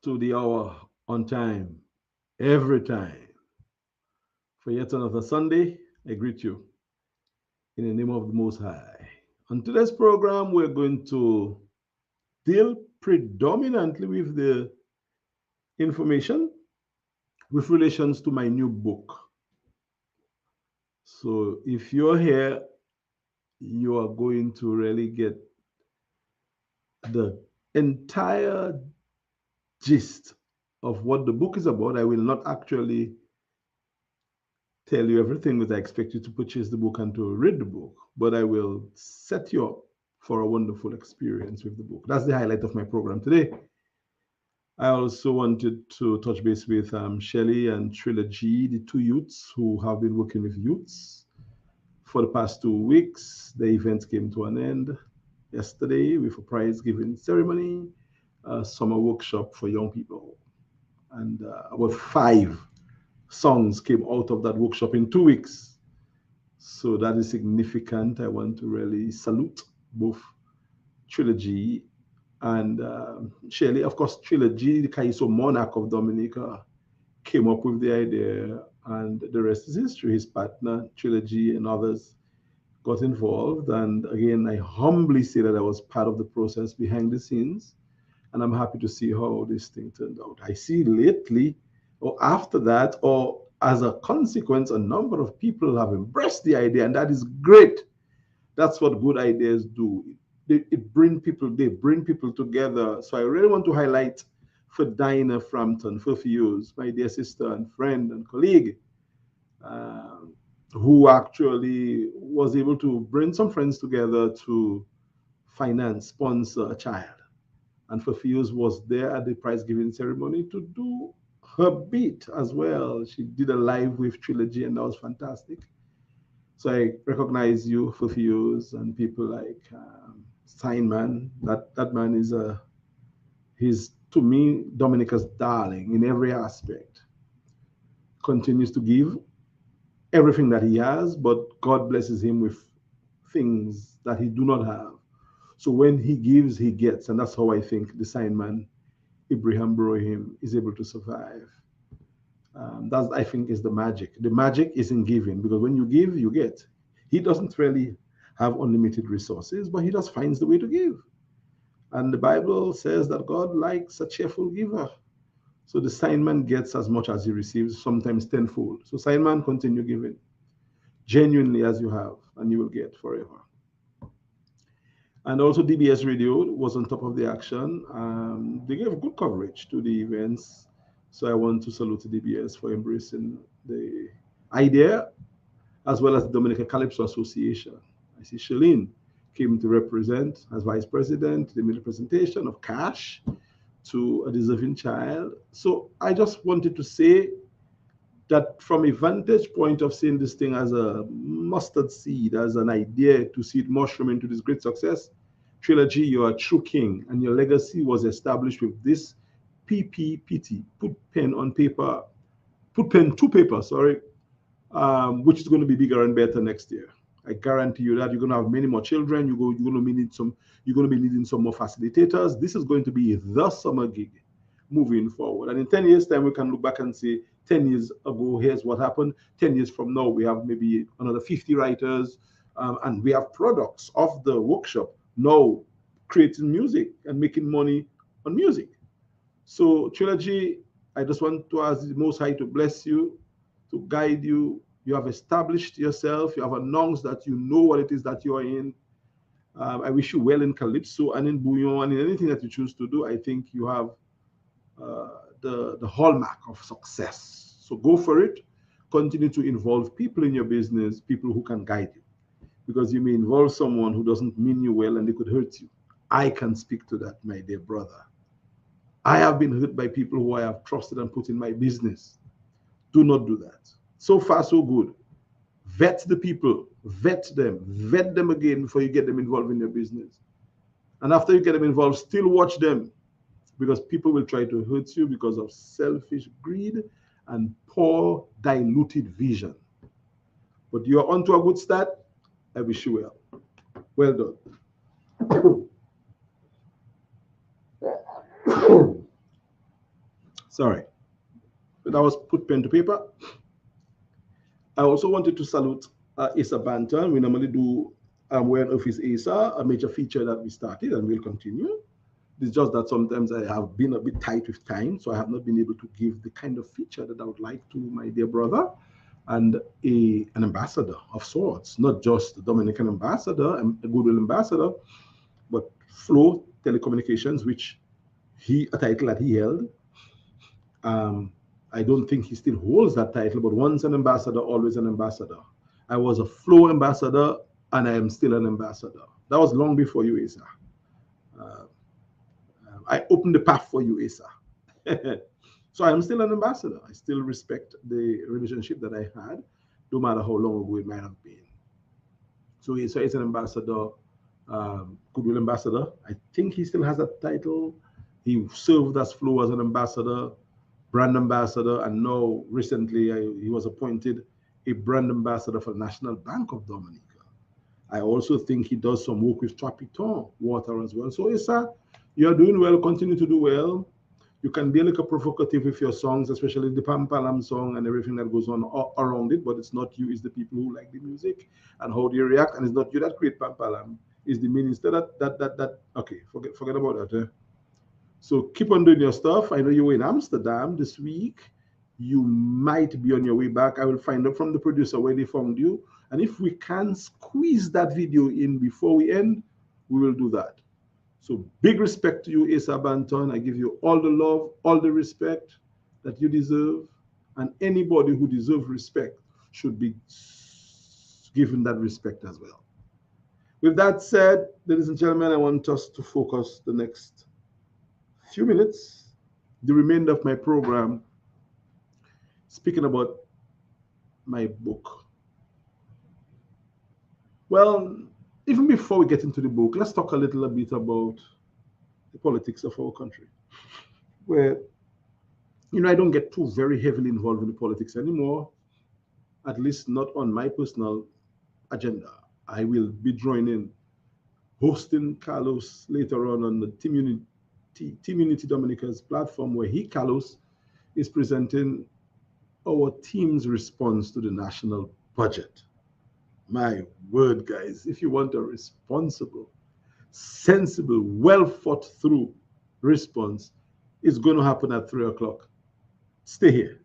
to the hour on time, every time. For yet another Sunday, I greet you in the name of the Most High. On today's program, we're going to deal predominantly with the information with relations to my new book. So if you're here, you are going to really get the entire gist of what the book is about. I will not actually tell you everything that I expect you to purchase the book and to read the book, but I will set you up for a wonderful experience with the book. That's the highlight of my program today. I also wanted to touch base with Shelley and Trilogy, the two youths who have been working with youths for the past 2 weeks. The event came to an end yesterday with a prize giving ceremony, a summer workshop for young people, and about 5 songs came out of that workshop in 2 weeks. So that is significant. I want to really salute both Trilogy and Shelley. Of course, Trilogy, the Kaiso monarch of Dominica, came up with the idea, and the rest is history. His partner, Trilogy, and others got involved. And again, I humbly say that I was part of the process behind the scenes, and I'm happy to see how this thing turned out. I see lately, or after that, or as a consequence, a number of people have embraced the idea, and that is great. That's what good ideas do. They bring people together. So I really want to highlight for Dinah Frampton, for Fuse, my dear sister and friend and colleague, um, who actually was able to bring some friends together to finance, sponsor a child. And Fafuse was there at the prize giving ceremony to do her bit as well. She did a live with Trilogy, and that was fantastic. So I recognize you, Fafuse, and people like Steinman. That man is he's to me Dominica's darling in every aspect. Continues to give everything that he has, but God blesses him with things that he do not have. So when he gives, he gets, and that's how I think the sign man Ibrahim Brohim is able to survive. That I think is the magic. The magic is in giving, because when you give, you get. He doesn't really have unlimited resources, but he just finds the way to give. And the Bible says that God likes a cheerful giver. So the sign man gets as much as he receives, sometimes tenfold. So sign man, continue giving genuinely as you have, and you will get forever. And also DBS Radio was on top of the action. They gave good coverage to the events. So I want to salute DBS for embracing the idea, as well as the Dominican Calypso Association. I see Shalene came to represent as vice president, the middle presentation of cash to a deserving child. So I just wanted to say that from a vantage point of seeing this thing as a mustard seed, as an idea to see it mushroom into this great success, Trilogy, you're a true king, and your legacy was established with this PPPT, put pen on paper, put pen to paper, sorry, which is going to be bigger and better next year. I guarantee you that you're going to have many more children. You're going to need some. You're going to be needing some more facilitators. This is going to be the summer gig moving forward. And in 10 years' time, we can look back and say, 10 years ago, here's what happened. 10 years from now, we have maybe another 50 writers, and we have products of the workshop now creating music and making money on music. So, Trilogy, I just want to ask the Most High to bless you, to guide you. You have established yourself. You have announced that you know what it is that you are in. I wish you well in Calypso and in Bouillon and in anything that you choose to do. I think you have the hallmark of success. So go for it. Continue to involve people in your business, people who can guide you. Because you may involve someone who doesn't mean you well and they could hurt you. I can speak to that, my dear brother. I have been hurt by people who I have trusted and put in my business. Do not do that. So far, so good. Vet the people, vet them again before you get them involved in your business. And after you get them involved, still watch them, because people will try to hurt you because of selfish greed and poor diluted vision. But you're onto a good start. I wish you well. Well done. Sorry. But I was put pen to paper. I also wanted to salute Asa Banton. We normally do Wear an Office Asa, a major feature that we started and will continue. It's just that sometimes I have been a bit tight with time, so I have not been able to give the kind of feature that I would like to my dear brother and an ambassador of sorts, not just a Dominican ambassador and a goodwill ambassador, but Flow Telecommunications, which a title that he held. Um, I don't think he still holds that title, but once an ambassador, always an ambassador. I was a Flow ambassador, and I am still an ambassador. That was long before you, Asa. Uh, I opened the path for you, Asa. So I'm still an ambassador. I still respect the relationship that I had, no matter how long ago it might have been. So Asa is an ambassador, goodwill ambassador. I think he still has that title. He served as Flow as an ambassador, brand ambassador, and now recently he was appointed a brand ambassador for the National Bank of Dominica. I also think he does some work with Trapiton Water as well. So Issa, you're doing well, continue to do well. You can be a little provocative with your songs, especially the Pampalam song and everything that goes on around it, but it's not you, it's the people who like the music and how they react, and it's not you that create Pampalam, it's the minister that okay, forget about that. So keep on doing your stuff. I know you were in Amsterdam this week. You might be on your way back. I will find out from the producer where they found you. And if we can squeeze that video in before we end, we will do that. So big respect to you, Asa Banton. I give you all the love, all the respect that you deserve. And anybody who deserves respect should be given that respect as well. With that said, ladies and gentlemen, I want us to focus the next few minutes, the remainder of my program, speaking about my book. Well, even before we get into the book, let's talk a little bit about the politics of our country. Where, I don't get too very heavily involved in the politics anymore, at least not on my personal agenda. I will be joining, hosting Carlos later on the Team Unity Dominica's platform, where Carlos, is presenting our team's response to the national budget. My word, guys, if you want a responsible, sensible, well thought through response, it's going to happen at 3 o'clock. Stay here,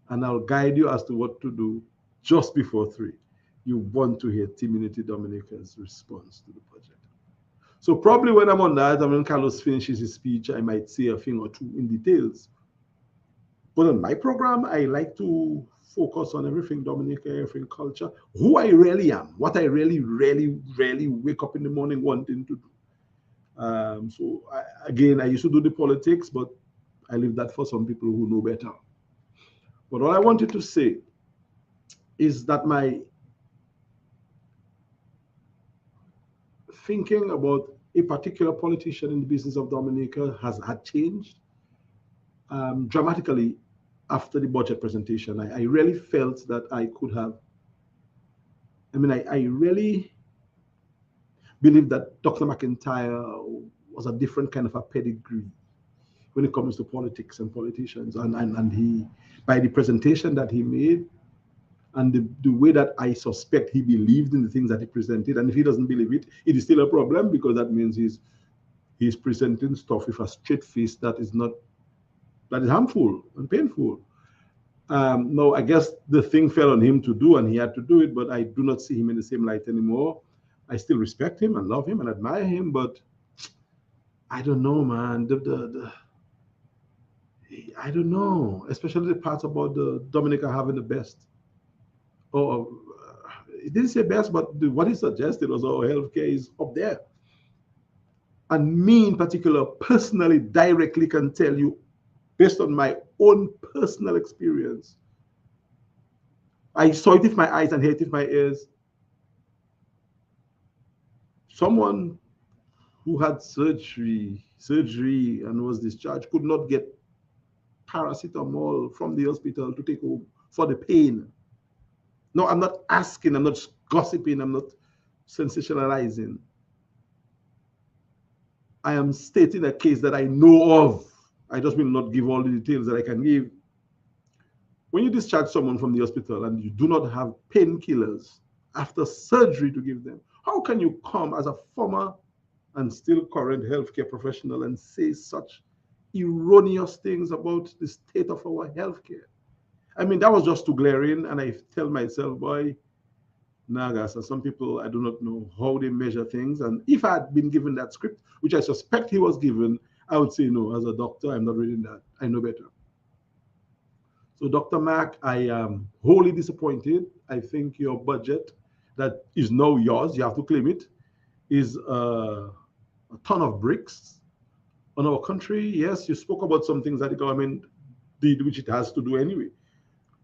and I'll guide you as to what to do just before 3. You want to hear Team Unity Dominica's response to the budget. So probably when I'm on that, and when Carlos finishes his speech, I might say a thing or two in details. But on my program, I like to focus on everything Dominica, everything culture, who I really am, what I really, really, really wake up in the morning wanting to do. So I used to do the politics, but I leave that for some people who know better. But all I wanted to say is that my thinking about a particular politician in the business of Dominica had changed dramatically after the budget presentation. I really felt that I could have, I really believe that Dr. McIntyre was a different kind of a pedigree when it comes to politics and politicians. And he, by the presentation that he made, and the way that I suspect he believed in the things that he presented, and if he doesn't believe it, it is still a problem, because that means he's presenting stuff with a straight face that is harmful and painful. No, I guess the thing fell on him to do, and he had to do it, but I do not see him in the same light anymore. I still respect him and love him and admire him, but I don't know, man. I don't know, especially the part about the Dominica having the best. Or he didn't say best, but what he suggested was, healthcare is up there. And me in particular, personally, directly can tell you, based on my own personal experience, I saw it with my eyes and heard it with my ears. Someone who had surgery and was discharged could not get paracetamol from the hospital to take home for the pain. No, I'm not asking, I'm not gossiping, I'm not sensationalizing. I am stating a case that I know of. I just will not give all the details that I can give. When you discharge someone from the hospital and you do not have painkillers after surgery to give them, how can you come as a former and still current healthcare professional and say such erroneous things about the state of our healthcare? I mean, that was just too glaring, and I tell myself, boy, Nagas, and some people, I do not know how they measure things. And if I had been given that script, which I suspect he was given, I would say, no, as a doctor, I'm not reading that. I know better. So, Dr. Mack, I am wholly disappointed. I think your budget that is now yours, you have to claim it, is a ton of bricks on our country. Yes, you spoke about some things that the government did, which it has to do anyway.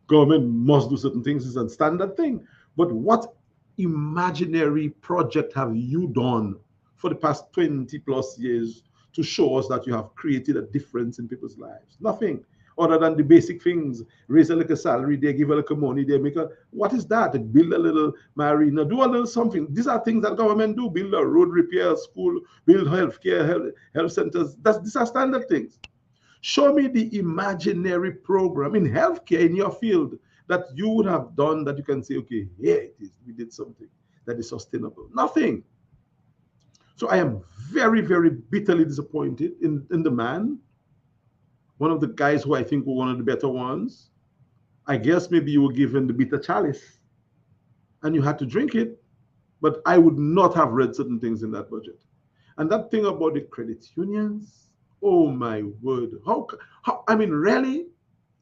Government must do certain things, is a standard thing. But what imaginary project have you done for the past 20 plus years to show us that you have created a difference in people's lives? Nothing other than the basic things. Raise a little salary, they give a little money, they make a, what is that? Build a little marina, do a little something. These are things that government do. Build a road repair, school, build healthcare, health centers. These are standard things. Show me the imaginary program in healthcare in your field that you would have done that you can say, okay, here it is. We did something that is sustainable. Nothing. So I am very, very bitterly disappointed in the man, one of the guys who I think were one of the better ones. I guess maybe you were given the bitter chalice and you had to drink it, but I would not have read certain things in that budget. And that thing about the credit unions, oh my word. How I mean, really?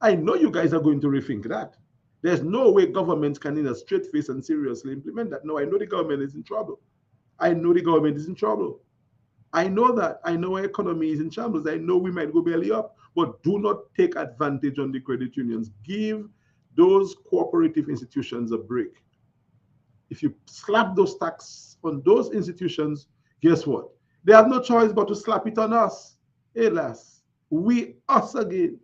I know you guys are going to rethink that. There's no way government can, in a straight face and seriously implement that. No, I know the government is in trouble. I know the government is in trouble. I know that. I know our economy is in shambles. I know we might go belly up, but do not take advantage on the credit unions. Give those cooperative institutions a break. If you slap those tax on those institutions, guess what? They have no choice but to slap it on us. Alas, we us again.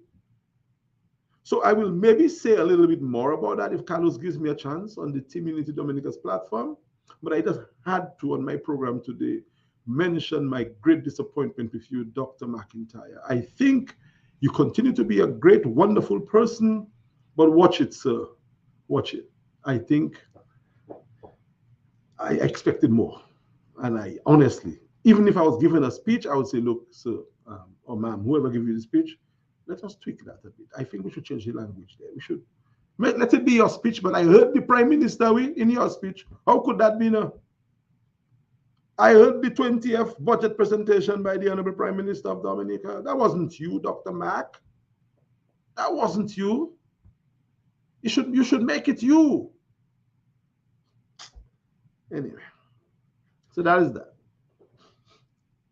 So I will maybe say a little bit more about that if Carlos gives me a chance on the Team Unity Dominica's platform. But I just had to, on my program today, mention my great disappointment with you, Dr. McIntyre. I think you continue to be a great, wonderful person, but watch it, sir. Watch it. I think I expected more. And I honestly, even if I was given a speech, I would say, look, sir, or ma'am, whoever gives you the speech, let us tweak that a bit. I think we should change the language there. We should. Let it be your speech, but I heard the Prime Minister in your speech. How could that be now? I heard the 20th budget presentation by the Honorable Prime Minister of Dominica. That wasn't you, Dr. Mack. That wasn't you. You should make it you. Anyway, so that is that.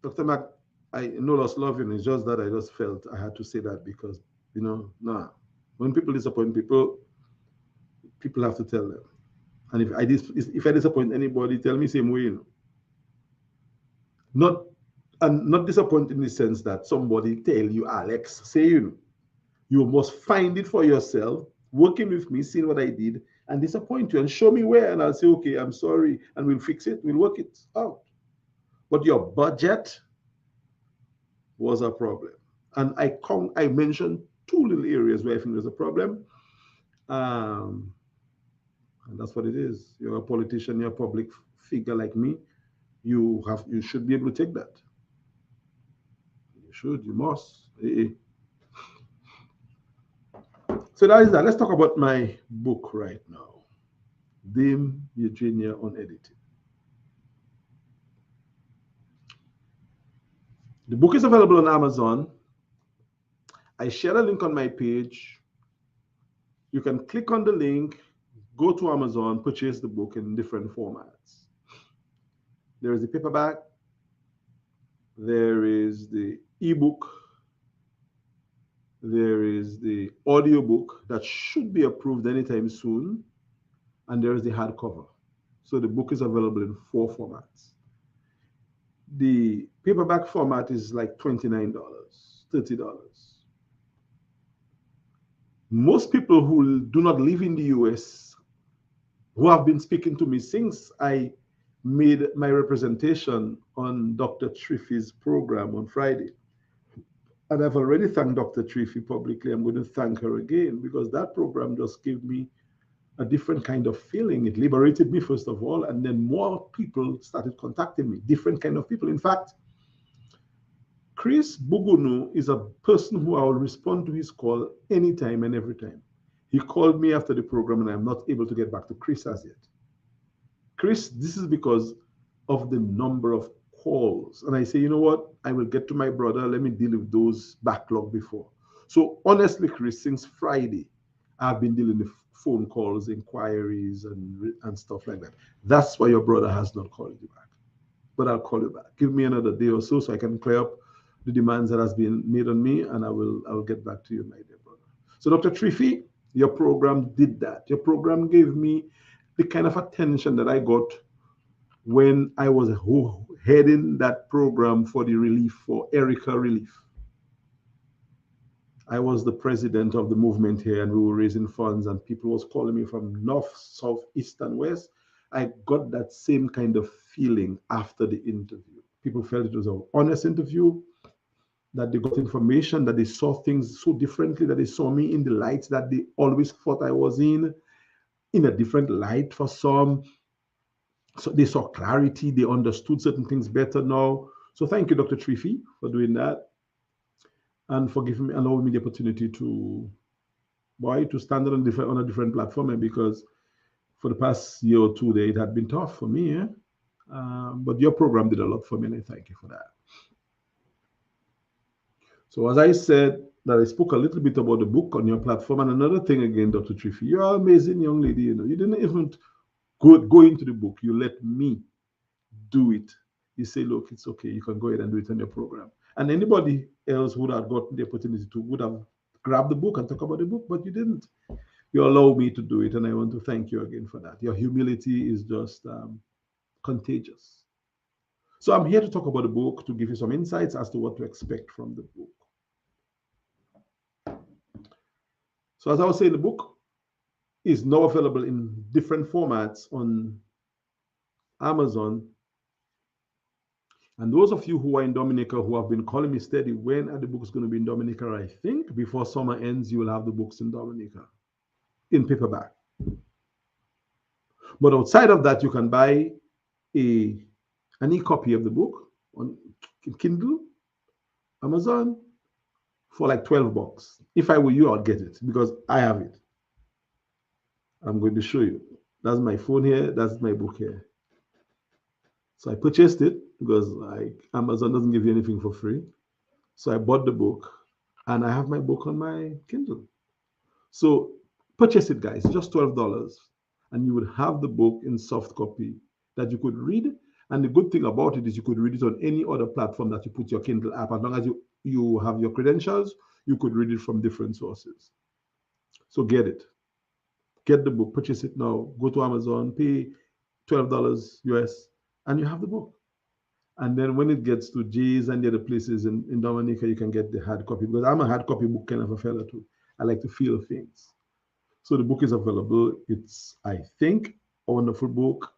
Dr. Mack, I no loss loving. It's just that I just felt I had to say that because, nah. When people disappoint people, people have to tell them. And if I disappoint anybody, tell me same way, Not not disappoint in the sense that somebody tell you, Alex, say you must find it for yourself, working with me, seeing what I did, and disappoint you and show me where, and I'll say, okay, I'm sorry, and we'll fix it, we'll work it out. But your budget was a problem. And I mentioned two little areas where I think there's a problem. And that's what it is. You're a politician, you're a public figure like me. You should be able to take that. You must. So that is that. Let's talk about my book right now. Dame Eugenia Unedited. The book is available on Amazon. I share a link on my page. You can click on the link, go to Amazon, purchase the book in different formats. There is the paperback, there is the ebook, there is the audiobook that should be approved anytime soon, and there is the hardcover. So the book is available in 4 formats. The paperback format is like $29, $30. Most people who do not live in the US, who have been speaking to me since I made my representation on Dr. Triffy's program on Friday, And I've already thanked Dr. Trifi publicly. I'm going to thank her again because that program just gave me a different kind of feeling. It liberated me, first of all, and then more people started contacting me, different kind of people. In fact, Chris Bugunu is a person who I will respond to his call anytime and every time. He called me after the program, and I'm not able to get back to Chris as yet. Chris, this is because of the number of calls. And I say, you know what? I will get to my brother. Let me deal with those backlog before. So honestly, Chris, since Friday, I've been dealing with phone calls, inquiries, and stuff like that. That's why your brother has not called you back. But I'll call you back. Give me another day or so I can clear up the demands that has been made on me, and I will get back to you, my dear brother. So Dr. Trifi, your program did that. Your program gave me the kind of attention that I got when I was heading that program for the relief for Erica Relief. I was the president of the movement here, and we were raising funds, and people was calling me from north, south, east, and west. I got that same kind of feeling after the interview. People felt it was an honest interview, that they got information, that they saw things so differently, that they saw me in the light that they always thought I was in a different light for some. So they saw clarity, they understood certain things better now. So thank you, Dr. Trifi, for doing that and for giving me, allowing me the opportunity to stand on a different platform. And because for the past year or two there, it had been tough for me. But your program did a lot for me, and I thank you for that. So as I said, that I spoke a little bit about the book on your platform. And another thing again, Dr. Trifi, you're an amazing young lady. You didn't even go into the book. You let me do it. You say, look, it's okay. You can go ahead and do it on your program. And anybody else would have gotten the opportunity to would have grabbed the book and talk about the book, but you didn't. You allow me to do it, and I want to thank you again for that. Your humility is just contagious. So I'm here to talk about the book, to give you some insights as to what to expect from the book. So as I was saying, the book is now available in different formats on Amazon. And those of you who are in Dominica who have been calling me steady, when are the books going to be in Dominica? I think before summer ends, you will have the books in Dominica in paperback. But outside of that, you can buy an e-copy of the book on Kindle, Amazon, for like $12. If I were you, I'd get it because I have it. I'm going to show you. That's my phone here. That's my book here. So I purchased it because Amazon doesn't give you anything for free. So I bought the book, and I have my book on my Kindle. So purchase it, guys, just $12, and you would have the book in soft copy that you could read. And the good thing about it is you could read it on any other platform that you put your Kindle app. As long as you have your credentials, you could read it from different sources. So get it. Get the book, purchase it now. Go to Amazon, pay $12 US, and you have the book. And then when it gets to J's and the other places in Dominica, you can get the hard copy, because I'm a hard copy book kind of a fella too. I like to feel things. So the book is available. It's, I think, a wonderful book.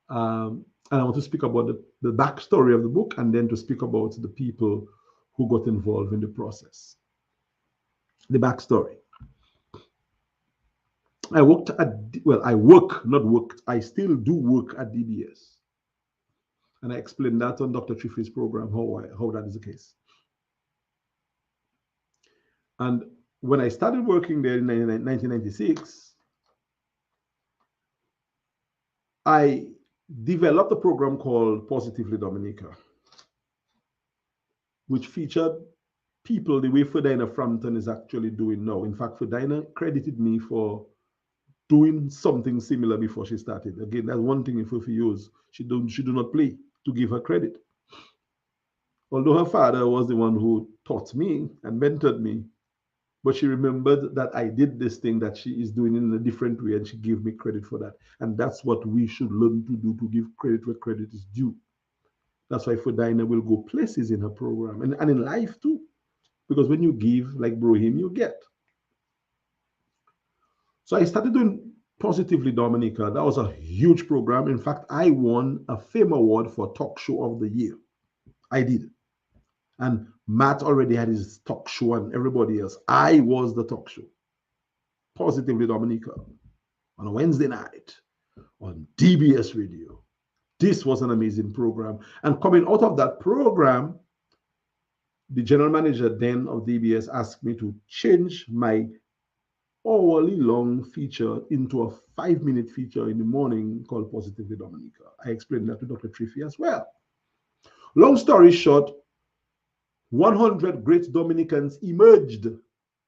And I want to speak about the backstory of the book, and then to speak about the people who got involved in the process. The backstory. I still do work at DBS. And I explained that on Dr. Trifi's program, how that is the case. And when I started working there in 1996, I developed a program called Positively Dominica, which featured people the way Ferdinand Frampton is actually doing now. In fact, Ferdinand credited me for doing something similar before she started. Again, that's one thing if we use. She do not play, to give her credit. Although her father was the one who taught me and mentored me, but she remembered that I did this thing that she is doing in a different way, and she gave me credit for that. And that's what we should learn to do, to give credit where credit is due. That's why Ferdinand will go places in her program and in life too. Because when you give, like Brohim, you get. So I started doing Positively Dominica. That was a huge program. In fact, I won a Fame Award for Talk Show of the Year. I did. And Matt already had his talk show and everybody else. I was the talk show. Positively Dominica on a Wednesday night on DBS Radio. This was an amazing program. And coming out of that program, the general manager then of DBS asked me to change my hourly long feature into a 5-minute feature in the morning called Positively Dominica. I explained that to Dr. Triffy as well. Long story short, 100 great Dominicans emerged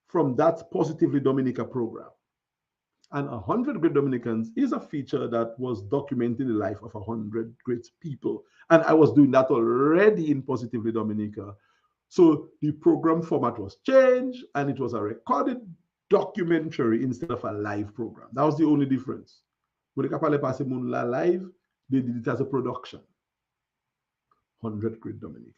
from that Positively Dominica program. And 100 Great Dominicans is a feature that was documenting the life of 100 great people. And I was doing that already in Positively Dominica. So the program format was changed and it was a recorded documentary instead of a live program. That was the only difference. When the Kapale Passe Moonla live, they did it as a production. 100 Great Dominicans.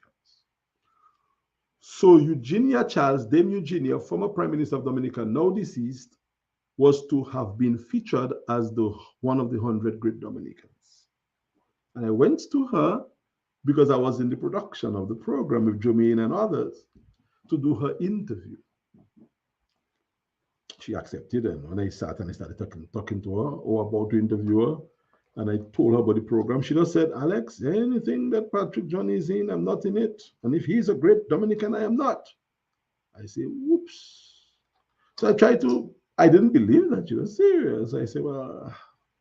So Eugenia Charles, Dame Eugenia, former Prime Minister of Dominica, now deceased, was to have been featured as one of the 100 Great Dominicans. And I went to her because I was in the production of the program with Jermaine and others to do her interview. She accepted, and when I sat and I started talking to her or about to interview her, and I told her about the program, she just said, Alex, anything that Patrick John is in, I'm not in it. And if he's a great Dominican, I am not. I say, whoops. So I didn't believe that she was serious. I said, well,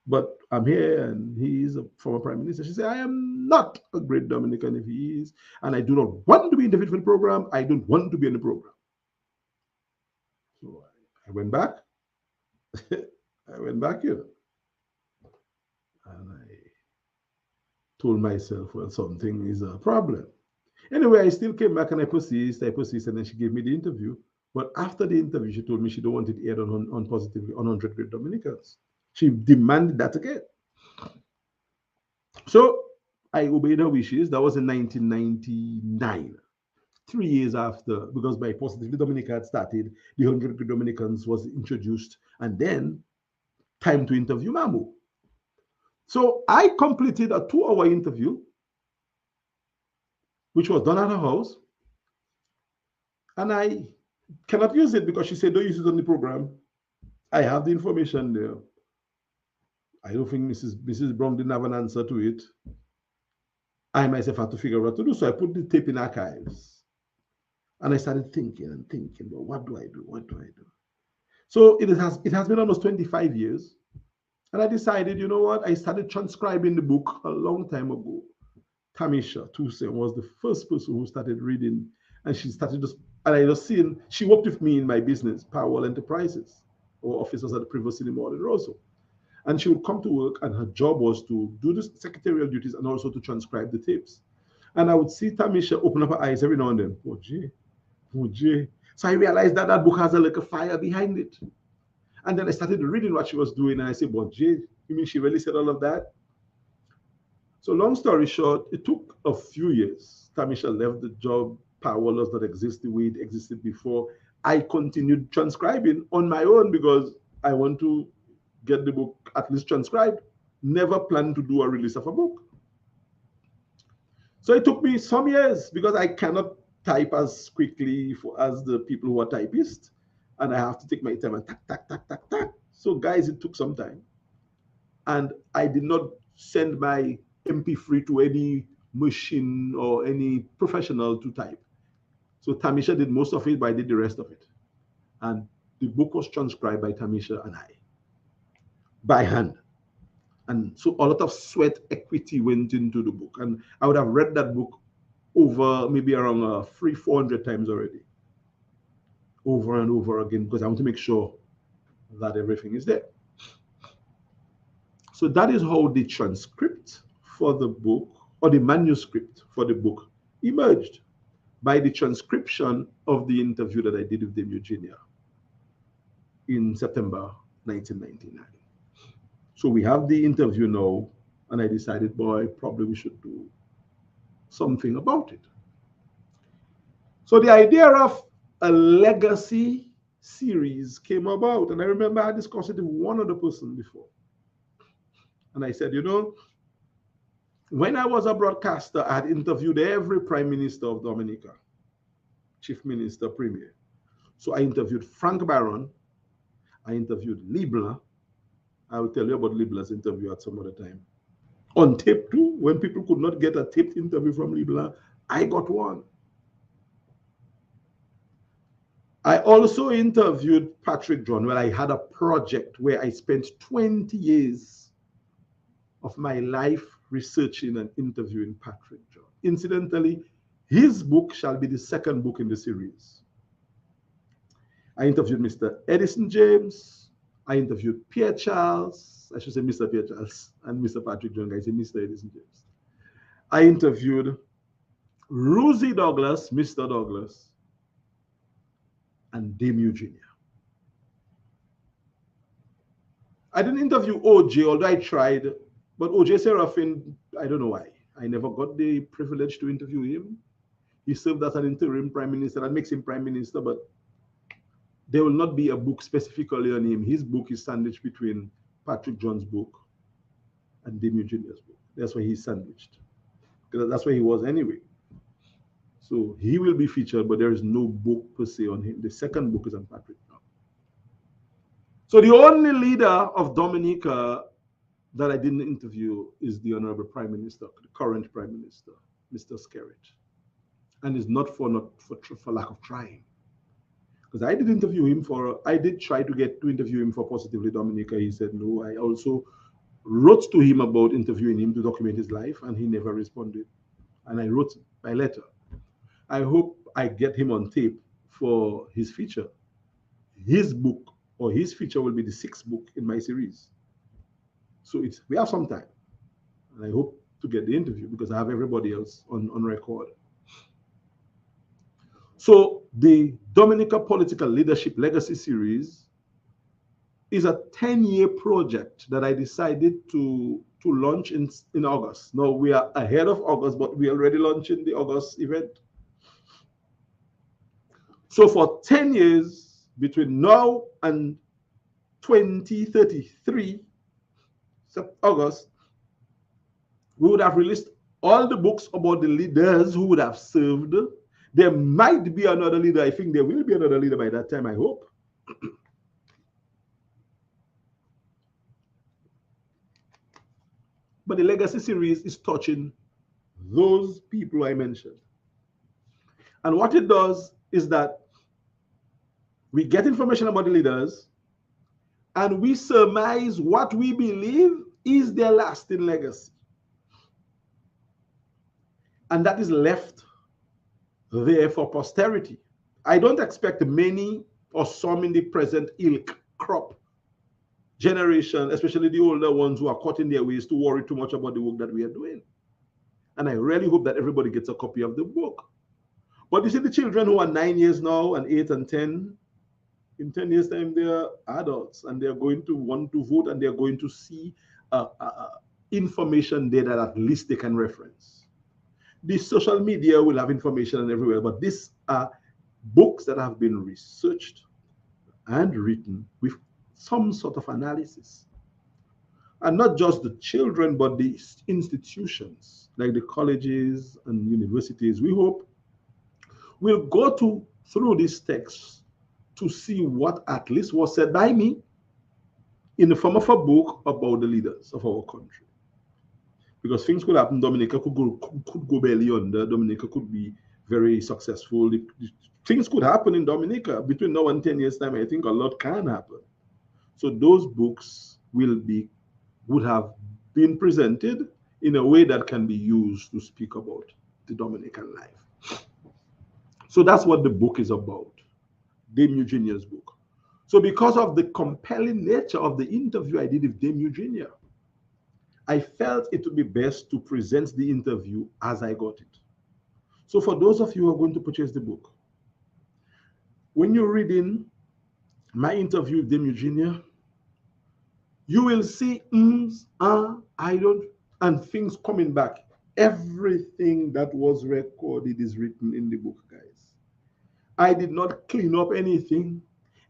but I'm here and he is a former prime minister. She said, I am not a great Dominican if he is. And I do not want to be interviewed for the program. I don't want to be in the program. So I went back. I went back here. And I told myself, well, something is a problem. Anyway, I still came back and I persisted, and then she gave me the interview. But after the interview, she told me she don't want it aired on Positively on 100 Great Dominicans. She demanded that again. So I obeyed her wishes. That was in 1999, 3 years after, because by Positively Dominica had started, the 100 Great Dominicans was introduced, and then time to interview Mamu. So I completed a 2-hour interview, which was done at her house, and I cannot use it because she said don't use it on the program. I have the information there. I don't think Mrs. Brown didn't have an answer to it. I myself had to figure out what to do. So I put the tape in archives. And I started thinking, well, what do I do? What do I do? So it has been almost 25 years. And I decided, you know what? I started transcribing the book a long time ago. Tamisha Toussaint was the first person who started reading. And she started and I just seen, she worked with me in my business, Powell Enterprises, or officers at the Privo Cinema in Roseau. And she would come to work, and her job was to do the secretarial duties and also to transcribe the tapes. And I would see Tamisha open up her eyes every now and then. Oh, gee. So I realized that that book has a little fire behind it. And then I started reading what she was doing, and I said, but gee, you mean she really said all of that? So long story short, it took a few years. Tamisha left the job. Powell does not exist the way it existed before. I continued transcribing on my own because I want to get the book at least transcribed. Never planned to do a release of a book. So it took me some years because I cannot type as quickly as the people who are typists. And I have to take my time and tack. So guys, it took some time. And I did not send my MP3 to any machine or any professional to type. So Tamisha did most of it, but I did the rest of it. And the book was transcribed by Tamisha and I by hand. And so a lot of sweat equity went into the book. And I would have read that book over maybe around 300-400 times already, over and over again, because I want to make sure that everything is there. So that is how the transcript for the book, or the manuscript for the book, emerged by the transcription of the interview that I did with Dame Eugenia in September 1999. So we have the interview now, and I decided, boy, probably we should do something about it. So the idea of a legacy series came about, and I remember I discussed it with one other person before. And I said, you know, when I was a broadcaster, I had interviewed every prime minister of Dominica. chief minister, premier. So I interviewed Frank Barron. I interviewed Libla. I will tell you about Libla's interview at some other time. On tape too, when people could not get a taped interview from Libla, I got one. I also interviewed Patrick John. Well, I had a project where I spent 20 years of my life researching and interviewing Patrick John. Incidentally, his book shall be the second book in the series. I interviewed Mr. Edison James. I interviewed Pierre Charles. I should say Mr. Pierre Charles and Mr. Patrick John. I say Mr. Edison James. I interviewed Rosie Douglas, Mr. Douglas, and Dame Eugenia. I didn't interview OJ, although I tried, but OJ Serafin, I don't know why. I never got the privilege to interview him. He served as an interim prime minister. That makes him prime minister, but there will not be a book specifically on him. His book is sandwiched between Patrick John's book and Dame Eugenia's book. That's why he's sandwiched. Because that's where he was anyway. So he will be featured, but there is no book per se on him. The second book is on Patrick John. So the only leader of Dominica that I didn't interview is the Honorable Prime Minister, the current Prime Minister, Mr. Skerritt. And it's not for lack of trying. Because I did try to interview him for Positively Dominica. He said no. I also wrote to him about interviewing him to document his life, and he never responded. And I wrote by letter. I hope I get him on tape for his feature. His book or his feature will be the 6th book in my series. So we have some time. And I hope to get the interview because I have everybody else on record. So the Dominica Political Leadership Legacy Series is a 10-year project that I decided to launch in August. Now we are ahead of August, but we already launching the August event. So for 10 years, between now and 2033, August, we would have released all the books about the leaders who would have served. There might be another leader. I think there will be another leader by that time, I hope. But the legacy series is touching those people I mentioned. And what it does is that we get information about the leaders and we surmise what we believe is their lasting legacy. And that is left there for posterity. I don't expect many or some in the present ilk crop generation, especially the older ones who are caught in their ways, to worry too much about the work that we are doing. And I really hope that everybody gets a copy of the book. But you see the children who are 9 years now and 8 and 10, in 10 years' time, they're adults and they're going to want to vote and they're going to see information there that at least they can reference. The social media will have information everywhere, but these are books that have been researched and written with some sort of analysis. And not just the children, but the institutions like the colleges and universities, we hope, will go through these texts to see what at least was said by me in the form of a book about the leaders of our country. Because things could happen. Dominica could go belly under. Dominica could be very successful. Things could happen in Dominica between now and 10 years' time. I think a lot can happen. So those books would have been presented in a way that can be used to speak about the Dominican life. So that's what the book is about, Dame Eugenia's book. So because of the compelling nature of the interview I did with Dame Eugenia, I felt it would be best to present the interview as I got it. So for those of you who are going to purchase the book, when you're reading my interview with Dame Eugenia, you will see I don't, and things coming back. Everything that was recorded is written in the book, guys. I did not clean up anything.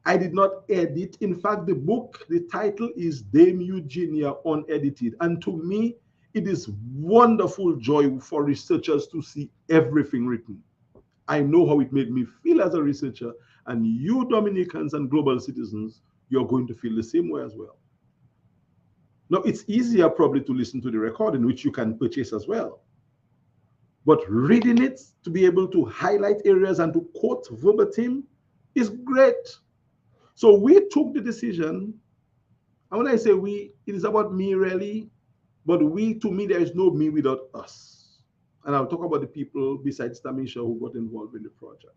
I did not edit. In fact, the book, the title is Dame Eugenia Unedited. And to me, it is wonderful joy for researchers to see everything written. I know how it made me feel as a researcher, and you Dominicans and global citizens, you're going to feel the same way as well. Now, it's easier probably to listen to the recording, which you can purchase as well. But reading it to be able to highlight areas and to quote verbatim is great. So we took the decision, and when I say we, it is about me really, but we, to me, there is no me without us. And I'll talk about the people besides Tamisha who got involved in the project.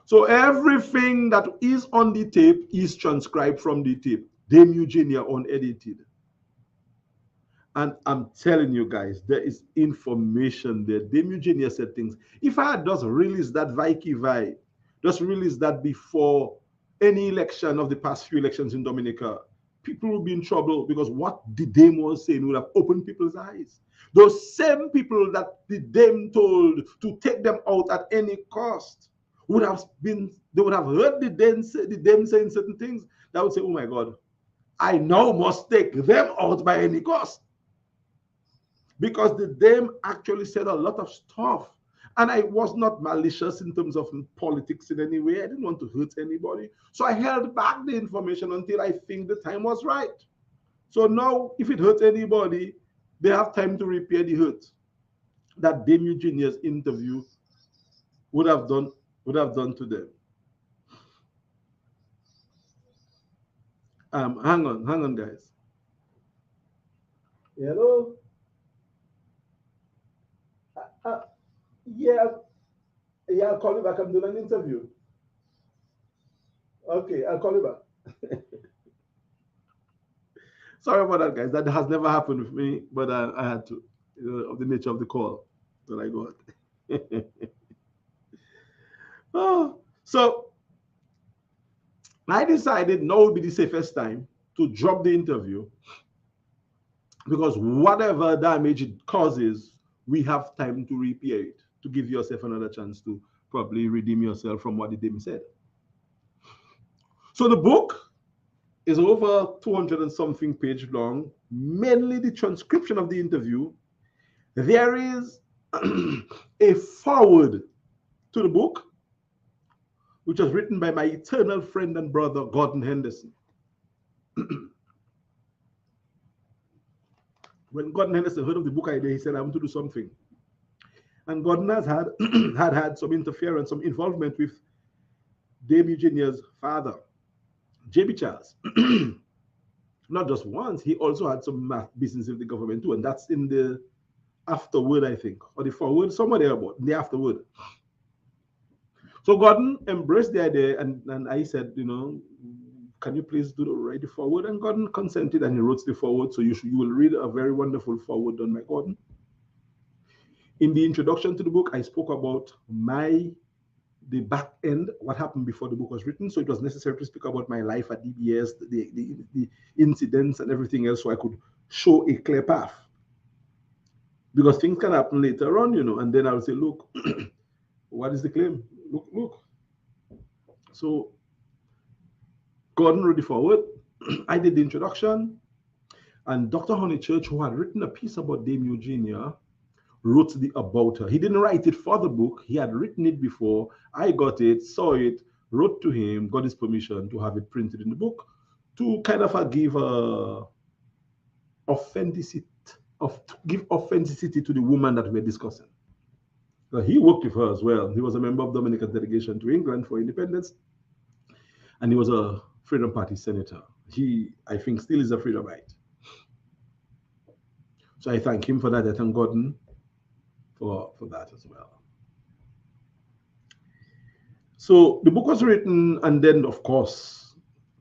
So everything that is on the tape is transcribed from the tape. Dame Eugenia unedited. And I'm telling you guys, there is information there. Dame Eugenia said things. If I had just released that Vicky Vi, just released that before any election of the past few elections in Dominica, people would be in trouble because what the Dame was saying would have opened people's eyes. Those same people that the Dame told to take them out at any cost would have been, they would have heard the Dame saying certain things that would say, oh my God, I now must take them out by any cost. Because the Dame actually said a lot of stuff. And I was not malicious in terms of politics in any way. I didn't want to hurt anybody. So I held back the information until I think the time was right. So now, if it hurts anybody, they have time to repair the hurt that Dame Eugenia's interview would have done to them. Hang on, guys. Hello. Uh, yeah, I'll call you back. I'm doing an interview. Okay, I'll call you back. Sorry about that, guys. That has never happened with me, but I had to, of the nature of the call that I got. Oh, so I decided now would be the safest time to drop the interview because whatever damage it causes, we have time to repair it, to give yourself another chance to probably redeem yourself from what the Dame said. So the book is over 200 and something page long, mainly the transcription of the interview. There is a foreword to the book, which was written by my eternal friend and brother, Gordon Henderson. When Gordon Henderson heard of the book idea, he said, I want to do something. And Gordon has had had some interference, some involvement with Dame Eugenia's father, J.B. Charles. Not just once, he also had some business with the government too, and that's in the afterword, I think, or the forward, somewhere there about the afterword. So Gordon embraced the idea, and I said, can you please write the forward? And Gordon consented, and he wrote the forward. So you will read a very wonderful forward done by Gordon. In the introduction to the book, I spoke about the back end, what happened before the book was written. So it was necessary to speak about my life at DBS, the incidents and everything else, so I could show a clear path. Because things can happen later on, and then I would say, look, what is the claim? Look. So Gordon wrote the forward. I did the introduction. And Dr. Honeychurch, who had written a piece about Dame Eugenia, wrote the about her. He didn't write it for the book. He had written it before. I got it, saw it, wrote to him, got his permission to have it printed in the book to kind of give authenticity to the woman that we're discussing. He worked with her as well. He was a member of Dominica's delegation to England for independence, and he was a Freedom Party senator. He, I think, still is a Freedomite. So I thank him for that. I thank Gordon for that as well. So the book was written, and then, of course,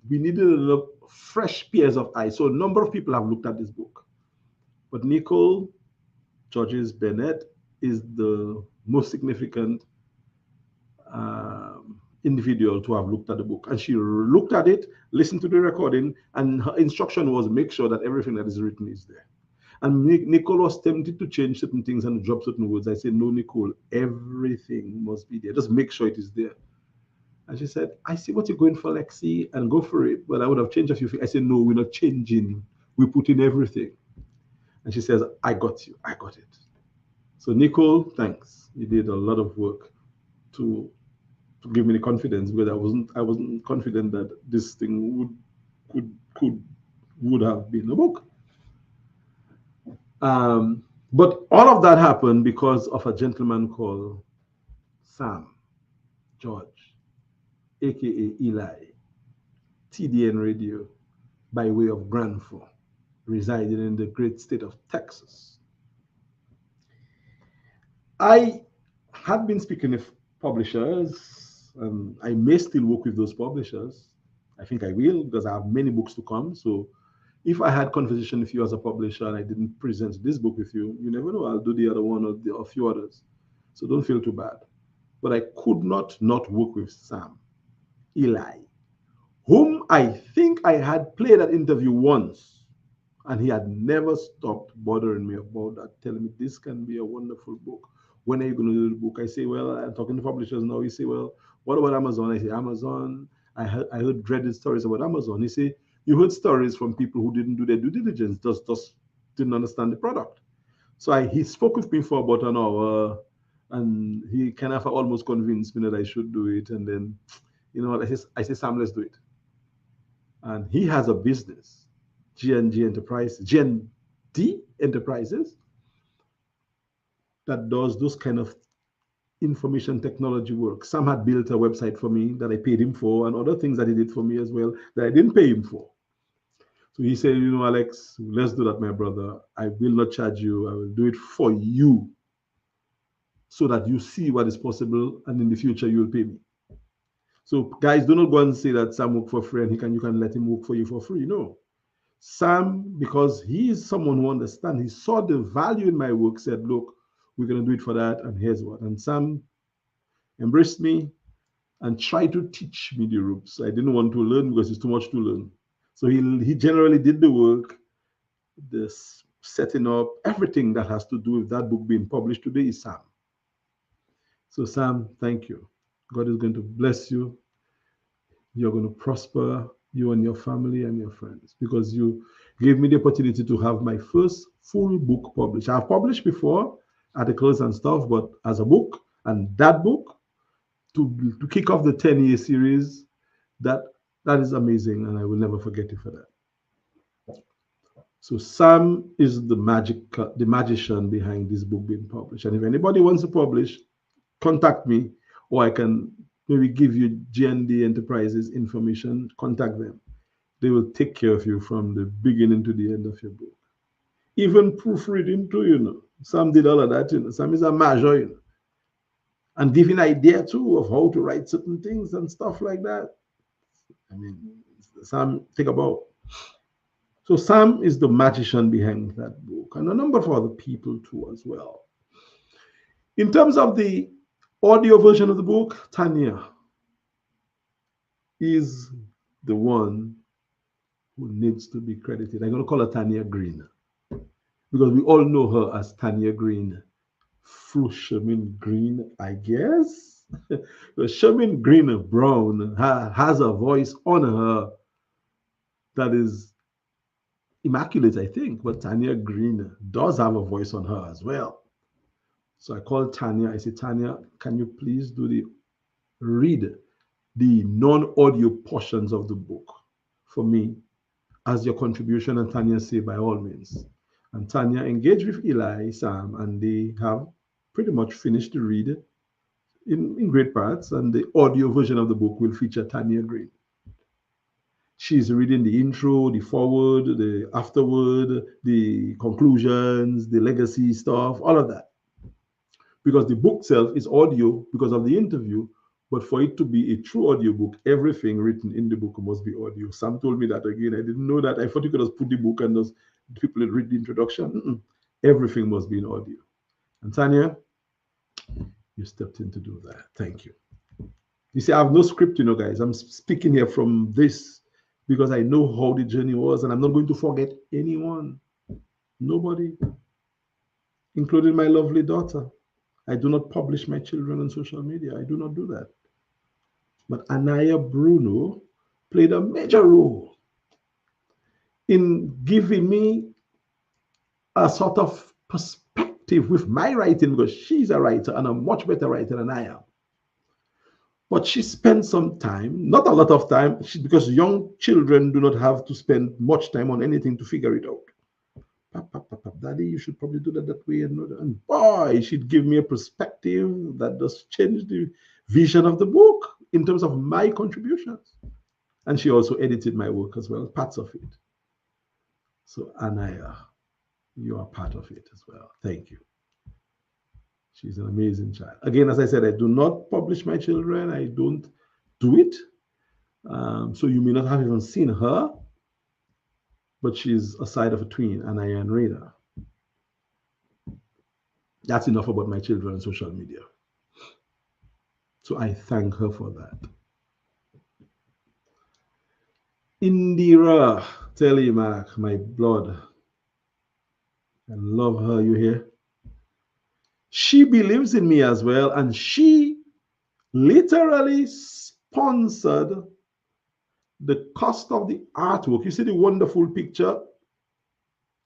we needed a little fresh pairs of eyes. So a number of people have looked at this book. But Nicole Georges Bennett is the most significant individual to have looked at the book. And she looked at it, listened to the recording, and her instruction was make sure that everything that is written is there. And Nicole was tempted to change certain things and drop certain words. I said, no, Nicole, everything must be there. Just make sure it is there. And she said, I see what you're going for, Lexi, and go for it. But I would have changed a few things. I said, no, we're not changing. We put in everything. And she says, I got you. I got it. So Nicole, thanks. You did a lot of work to give me the confidence, because I wasn't confident that this thing would have been a book. But all of that happened because of a gentleman called Sam George, aka Eli, TDN Radio, by way of Granford, residing in the great state of Texas. I had been speaking with publishers, and I may still work with those publishers. I think I will, because I have many books to come. So if I had conversation with you as a publisher and I didn't present this book with you, you never know. I'll do the other one or a few others. So don't feel too bad. But I could not work with Sam, Eli, whom I think I had played that interview once, and he had never stopped bothering me about that, telling me this can be a wonderful book. When are you going to do the book? I say, well, I'm talking to publishers now. He say, well, what about Amazon? I say, Amazon. I heard dreaded stories about Amazon. He say, you heard stories from people who didn't do their due diligence, just didn't understand the product. So he spoke with me for about an hour, and he kind of almost convinced me that I should do it. And then, you know what, I say, Sam, let's do it. And he has a business, G&G Enterprises, G&D Enterprises, that does those kind of information technology work. Sam had built a website for me that I paid him for, and other things that he did for me as well that I didn't pay him for. So he said, you know, Alex, let's do that, my brother. I will not charge you. I will do it for you, so that you see what is possible, and in the future you will pay me. So guys, do not go and say that Sam work for free and you can let him work for you for free. No. Sam, because he is someone who understands, he saw the value in my work, said, look, we're going to do it for that, and here's what. And Sam embraced me and tried to teach me the ropes. I didn't want to learn because it's too much to learn. So he generally did the work, the setting up, everything that has to do with that book being published today is Sam. So Sam, thank you. God is going to bless you. You're going to prosper, you and your family and your friends, because you gave me the opportunity to have my first full book published. I've published before articles and stuff, but as a book, and that book to kick off the 10-year series, that is amazing, and I will never forget you for that. So Sam is the magician behind this book being published. And if anybody wants to publish, contact me, or I can maybe give you G&D Enterprises information. Contact them. They will take care of you from the beginning to the end of your book. Even proofreading too, you know. Sam did all of that, you know. Sam is a major, you know. And giving idea too of how to write certain things and stuff like that. I mean, Sam, think about. So Sam is the magician behind that book, and a number of other people too as well. In terms of the audio version of the book, Tanya is the one who needs to be credited. I'm going to call her Tanya Green, because we all know her as Tanya Green. Sherman Green, I guess. Sherman Green Brown has a voice on her that is immaculate, I think, but Tanya Green does have a voice on her as well. So I called Tanya. I said, Tanya, can you please read the non-audio portions of the book for me as your contribution? And Tanya said, by all means. And Tanya engaged with Eli, Sam, and they have pretty much finished the read in great parts. And the audio version of the book will feature Tanya Green. She's reading the intro, the forward, the afterword, the conclusions, the legacy stuff, all of that. Because the book itself is audio because of the interview, but for it to be a true audio book, everything written in the book must be audio. Sam told me that again. I didn't know that. I thought you could just put the book and those people would read the introduction. Everything must be in audio. And Tanya, you stepped in to do that. Thank you. You see, I have no script, you know, guys. I'm speaking here from this because I know how the journey was, and I'm not going to forget anyone. Nobody, including my lovely daughter. I do not publish my children on social media. I do not do that. But Anaya Bruno played a major role in giving me a sort of perspective effective with my writing because she's a writer and a much better writer than I am. But she spent some time, not a lot of time, because young children do not have to spend much time on anything to figure it out. Pap, pap, pap, pap, Daddy, you should probably do that way. And boy, she'd give me a perspective that does change the vision of the book in terms of my contributions. And she also edited my work as well, parts of it. So, Anaya, you are part of it as well. Thank you. She's an amazing child. Again, as I said, I do not publish my children. I don't do it. So you may not have even seen her, but she's a side of a twin, Anaya and Rada. That's enough about my children on social media. So I thank her for that. Indira Telemark, my blood. I love her, you hear? She believes in me as well, and she literally sponsored the cost of the artwork. You see the wonderful picture?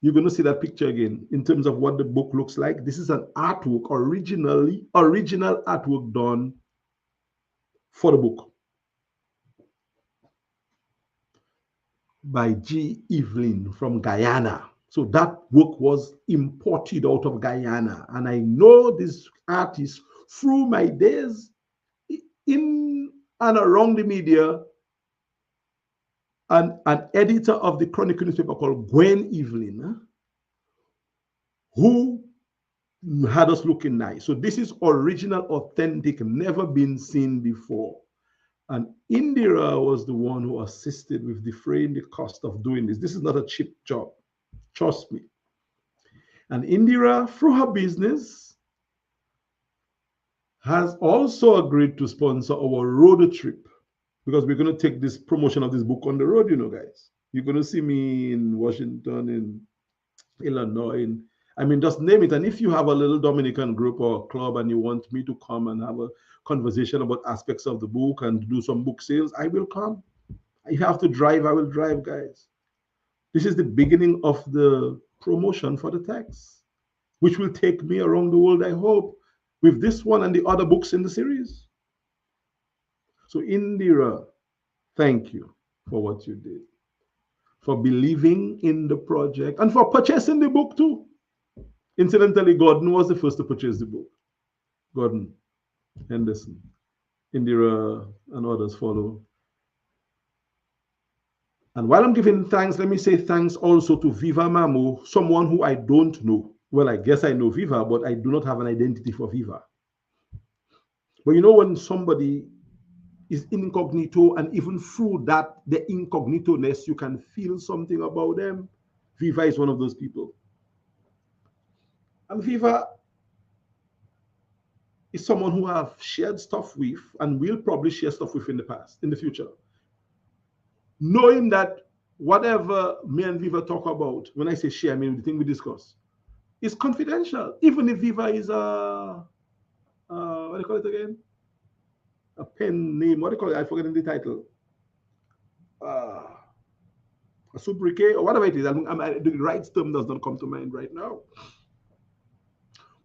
You're going to see that picture again in terms of what the book looks like. This is an artwork, original artwork done for the book by G. Evelyn from Guyana. So that work was imported out of Guyana. And I know this artist through my days in and around the media, and an editor of the Chronicle newspaper called Gwen Evelyn, who had us looking nice. So this is original, authentic, never been seen before. And Indira was the one who assisted with defraying the cost of doing this. This is not a cheap job, trust me. And Indira, through her business, has also agreed to sponsor our road trip, because we're going to take this promotion of this book on the road, you know, guys. You're going to see me in Washington, in Illinois, I mean, just name it. And if you have a little Dominican group or club and you want me to come and have a conversation about aspects of the book and do some book sales, I will come. If I have to drive, I will drive, guys. This is the beginning of the promotion for the text, which will take me around the world, I hope, with this one and the other books in the series. So, Indira, thank you for what you did, for believing in the project, and for purchasing the book too. Incidentally, Gordon was the first to purchase the book. Gordon Henderson, Indira, and others follow. And while I'm giving thanks, let me say thanks also to Viva Mamu, someone who I don't know. Well, I guess I know Viva, but I do not have an identity for Viva. But you know, when somebody is incognito, and even through that, the incognito-ness, you can feel something about them. Viva is one of those people. And Viva is someone who I've shared stuff with and will probably share stuff with in the future. Knowing that whatever me and Viva talk about, when I say share, I mean the thing we discuss, is confidential. Even if Viva is what do you call it again? A pen name, what do you call it? I forget the title. A sobriquet or whatever it is. The right term does not come to mind right now.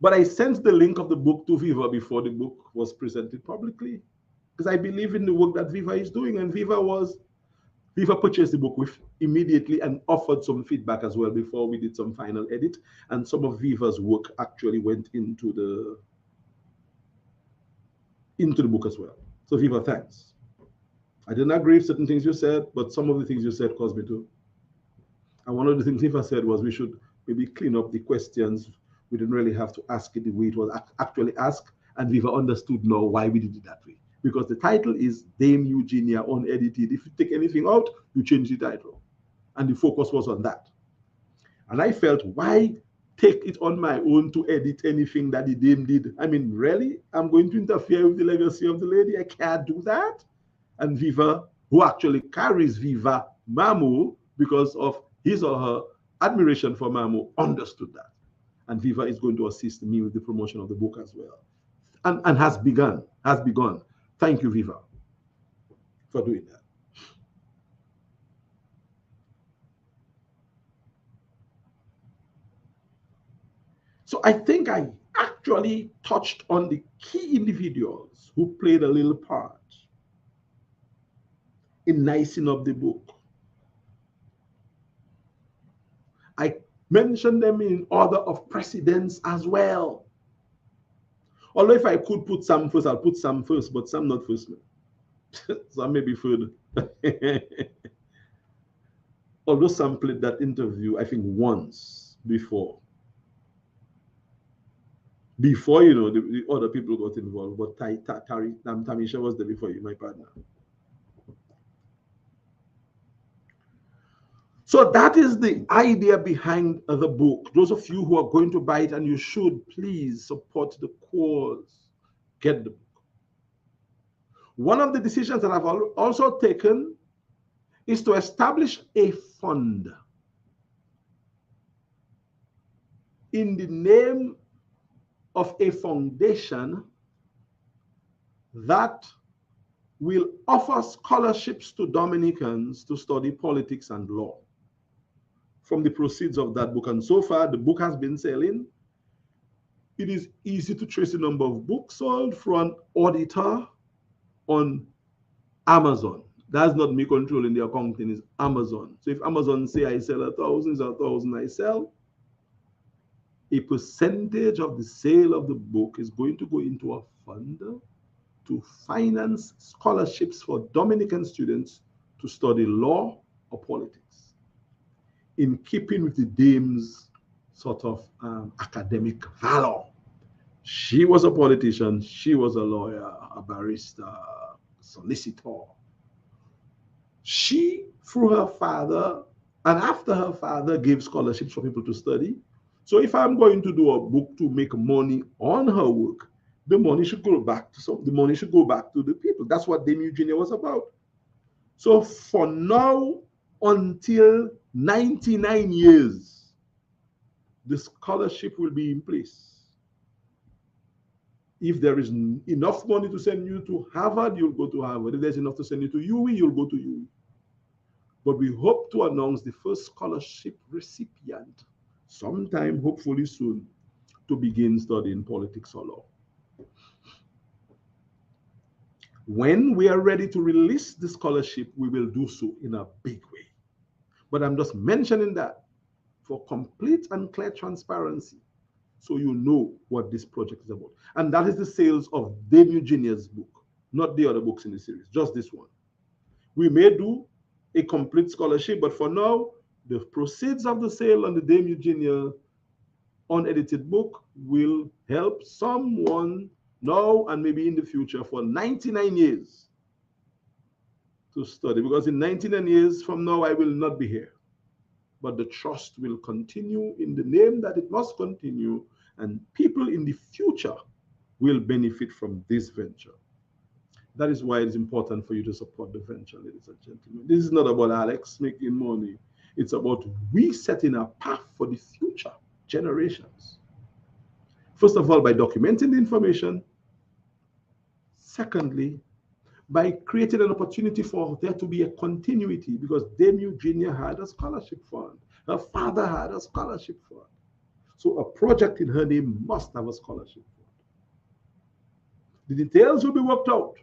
But I sent the link of the book to Viva before the book was presented publicly, because I believe in the work that Viva is doing. And Viva purchased the book with immediately and offered some feedback as well before we did some final edit. And some of Viva's work actually went into the book as well. So Viva, thanks. I didn't agree with certain things you said, but some of the things you said caused me to. And one of the things Viva said was we should maybe clean up the questions. We didn't really have to ask it the way it was actually asked. And Viva understood now why we did it that way. Because the title is Dame Eugenia Unedited. If you take anything out, you change the title. And the focus was on that. And I felt, why take it on my own to edit anything that the dame did? I mean, really? I'm going to interfere with the legacy of the lady? I can't do that. And Viva, who actually carries Viva Mamu because of his or her admiration for Mamu, understood that. And Viva is going to assist me with the promotion of the book as well. And has begun. Thank you, Viva, for doing that. So I think I actually touched on the key individuals who played a little part in nicing up the book. I mentioned them in order of precedence as well. Although if I could put some first, I'll put some first, but some not first. Some may be third. Although some played that interview, I think once before. Before, the other people got involved, but Tamisha was there before you, my partner. So that is the idea behind the book. Those of you who are going to buy it, and you should, please support the cause, get the book. One of the decisions that I've also taken is to establish a fund in the name of a foundation that will offer scholarships to Dominicans to study politics and law from the proceeds of that book. And so far, the book has been selling. It is easy to trace the number of books sold for an auditor on Amazon. That's not me controlling the accounting, it's Amazon. So if Amazon say I sell 1,000, it's 1,000 I sell. A percentage of the sale of the book is going to go into a fund to finance scholarships for Dominican students to study law or politics, in keeping with the dame's sort of academic valor. She was a politician, she was a lawyer, a barrister, solicitor. She, through her father, and after her father, gave scholarships for people to study. So if I'm going to do a book to make money on her work, the money should go back to the people. That's what Dame Eugenia was about. So for now, until 99 years, the scholarship will be in place. If there is enough money to send you to Harvard, you'll go to Harvard. If there's enough to send you to UWI, you'll go to UWI. But we hope to announce the first scholarship recipient sometime, hopefully soon, to begin studying politics or law. When we are ready to release the scholarship, we will do so in a big way. But I'm just mentioning that for complete and clear transparency, so you know what this project is about. And that is the sales of Dame Eugenia's book, not the other books in the series, just this one. We may do a complete scholarship, but for now, the proceeds of the sale on the Dame Eugenia unedited book will help someone now and maybe in the future for 99 years to study. Because in 99 years from now, I will not be here. But the trust will continue in the name that it must continue, and people in the future will benefit from this venture. That is why it's important for you to support the venture, ladies and gentlemen. This is not about Alex making money. It's about we setting a path for the future generations. First of all, by documenting the information. Secondly, by creating an opportunity for there to be a continuity, because Dame Eugenia had a scholarship fund. Her father had a scholarship fund. So a project in her name must have a scholarship fund. The details will be worked out.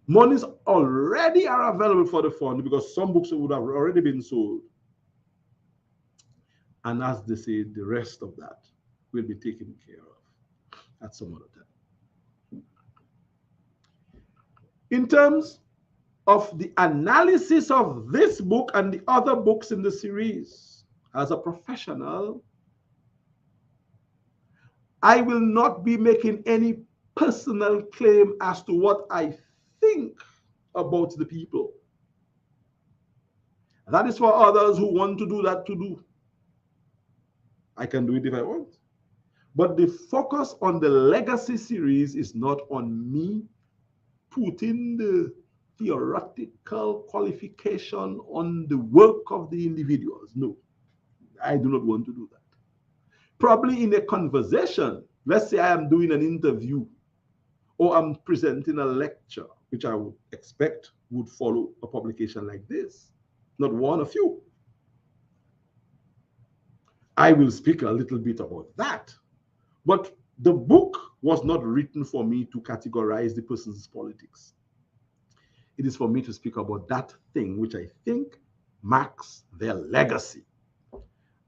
Monies already are available for the fund because some books would have already been sold. And as they say, the rest of that will be taken care of at some other time. In terms of the analysis of this book and the other books in the series, as a professional, I will not be making any personal claim as to what I think about the people. That is for others who want to do that to do. I can do it if I want. But the focus on the legacy series is not on me putting the theoretical qualification on the work of the individuals. No, I do not want to do that. Probably in a conversation, let's say I am doing an interview or I'm presenting a lecture, which I would expect would follow a publication like this, not one, a few. I will speak a little bit about that. But the book was not written for me to categorize the person's politics. It is for me to speak about that thing which I think marks their legacy.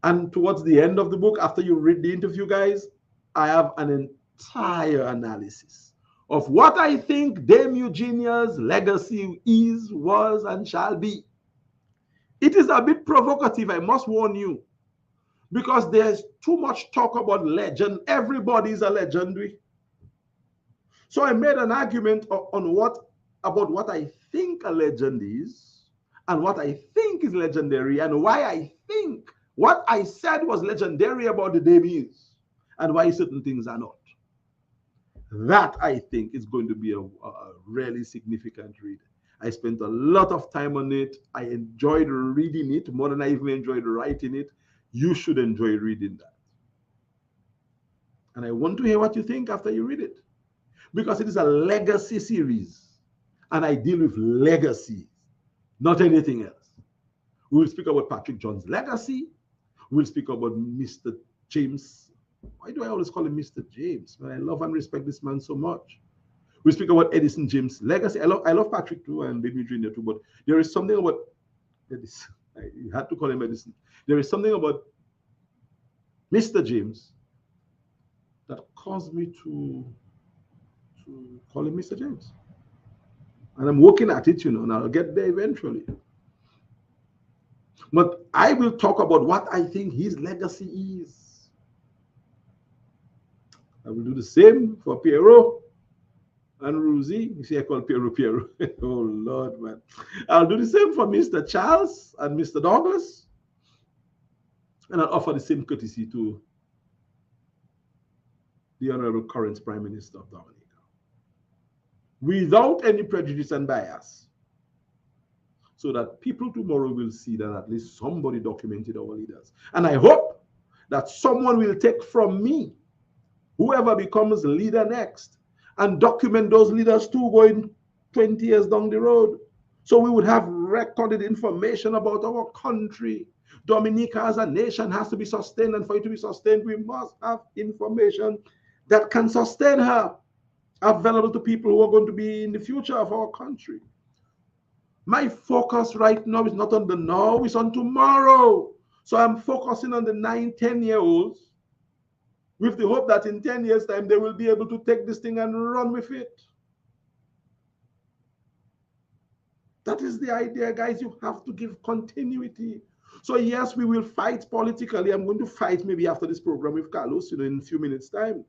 And towards the end of the book, after you read the interview, guys, I have an entire analysis of what I think Dame Eugenia's legacy is, was, and shall be. It is a bit provocative, I must warn you, because there's too much talk about legend. Everybody's a legendary. So I made an argument on what about what I think a legend is and what I think is legendary and why I think what I said was legendary about the Dame is and why certain things are not. That I think is going to be a really significant read. I spent a lot of time on it. I enjoyed reading it more than I even enjoyed writing it. You should enjoy reading that. And I want to hear what you think after you read it, because it is a legacy series and I deal with legacies, not anything else. We'll speak about Patrick John's legacy. We'll speak about Mr. James. Why do I always call him Mr. James? Man, I love and respect this man so much. We speak about Edison James' legacy. I love Patrick too and Baby Junior too, but there is something about Edison. You had to call him Edison. There is something about Mr. James that caused me to call him Mr. James. And I'm working at it, and I'll get there eventually. But I will talk about what I think his legacy is. I will do the same for Pierrot and Rosie. You see, I call Pierrot. Oh, Lord, man. I'll do the same for Mr. Charles and Mr. Douglas. And I'll offer the same courtesy to the Honorable current Prime Minister of Dominica, without any prejudice and bias, so that people tomorrow will see that at least somebody documented our leaders. And I hope that someone will take from me, whoever becomes leader next, and document those leaders too going 20 years down the road. So we would have recorded information about our country. Dominica as a nation has to be sustained, and for it to be sustained, we must have information that can sustain her, available to people who are going to be in the future of our country. My focus right now is not on the now, it's on tomorrow. So I'm focusing on the 9, 10-year-olds with the hope that in 10 years' time, they will be able to take this thing and run with it. That is the idea, guys. You have to give continuity. So yes, we will fight politically. I'm going to fight maybe after this program with Carlos, in a few minutes' time.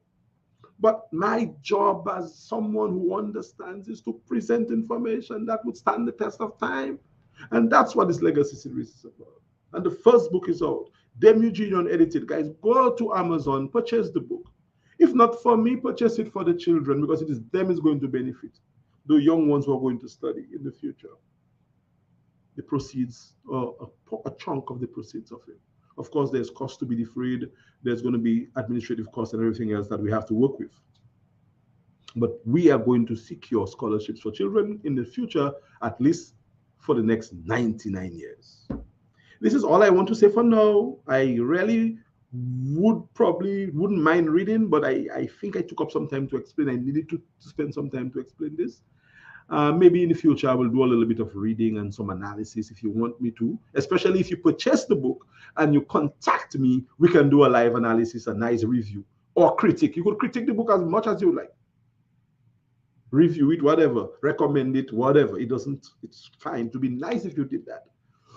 But my job as someone who understands is to present information that would stand the test of time. And that's what this legacy series is about. And the first book is out. Dame Eugenia Unedited. Guys, go to Amazon, purchase the book. If not for me, purchase it for the children, because it is them is going to benefit. The young ones who are going to study in the future. The proceeds, or a chunk of the proceeds of it. Of course, there's cost to be defrayed. There's going to be administrative costs and everything else that we have to work with. But we are going to secure scholarships for children in the future, at least for the next 99 years. This is all I want to say for now. I really wouldn't mind reading, but I think I took up some time to explain. I needed to spend some time to explain this. Maybe in the future, I will do a little bit of reading and some analysis if you want me to, especially if you purchase the book and you contact me, we can do a live analysis, a nice review, or critique. You could critique the book as much as you like. Review it, whatever, recommend it, whatever. It's fine to be nice if you did that.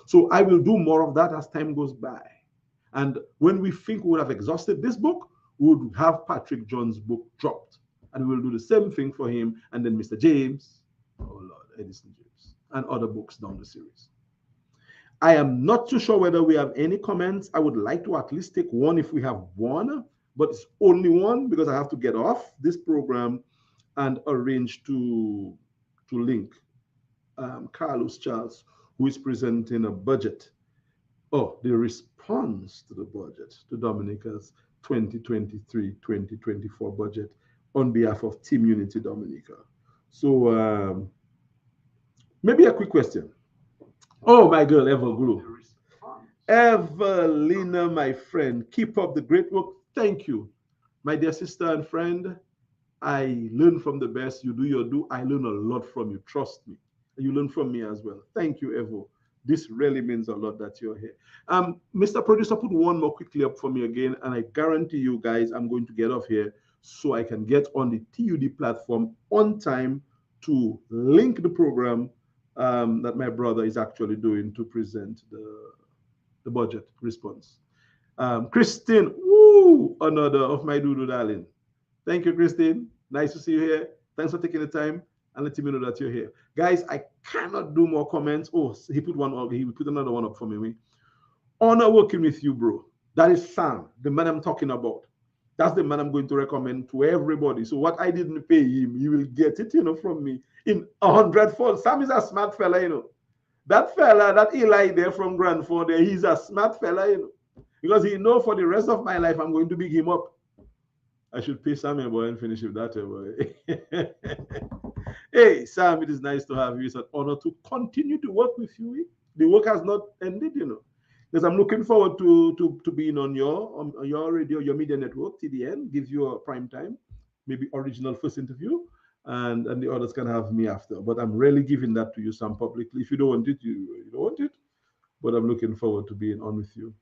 So I will do more of that as time goes by. And when we think we would have exhausted this book, we would have Patrick John's book dropped. And we'll do the same thing for him, and then Mr. James, oh Lord, Edison James, and other books down the series. I am not too sure whether we have any comments. I would like to at least take one if we have one, but it's only one because I have to get off this program and arrange to link Carlos Charles, who is presenting a budget, the response to the budget, to Dominica's 2023-2024 budget on behalf of Team Unity Dominica. So maybe a quick question. Oh, my girl, Everglow. Evelina, my friend, keep up the great work. Thank you. My dear sister and friend, I learn from the best. You do your do. I learn a lot from you. Trust me. You learn from me as well. Thank you, Evo. This really means a lot that you're here. Mr. Producer, put one more quickly up for me again, and I guarantee you guys I'm going to get off here so I can get on the TUD platform on time to link the program that my brother is actually doing to present the budget response. Christine, woo, another of my doodoo darling. Thank you, Christine. Nice to see you here. Thanks for taking the time and letting me know that you're here. Guys, I cannot do more comments. Oh, he put one up. He put another one up for me. Honor working with you, bro. That is Sam, the man I'm talking about. That's the man I'm going to recommend to everybody. So what I didn't pay him, he will get it, from me in 100-fold. Sam is a smart fella. That fella, that Eli there from Grandford, there, he's a smart fella. Because he know for the rest of my life I'm going to big him up. I should pay Sam boy and finish with that boy. Hey Sam, it is nice to have you. It's an honor to continue to work with you. The work has not ended. Because I'm looking forward to being on your radio, your media network, TDN, gives you a prime time, maybe original first interview, and the others can have me after. But I'm really giving that to you, Sam, publicly. If you don't want it, you don't want it. But I'm looking forward to being on with you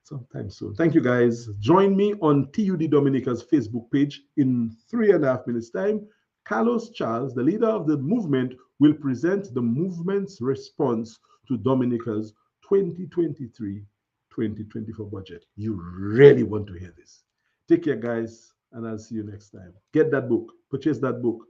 sometime soon. Thank you, guys. Join me on TUD Dominica's Facebook page in 3.5 minutes' time. Carlos Charles, the leader of the movement, will present the movement's response to Dominica's 2023-2024 budget. You really want to hear this. Take care, guys, and I'll see you next time. Get that book. Purchase that book.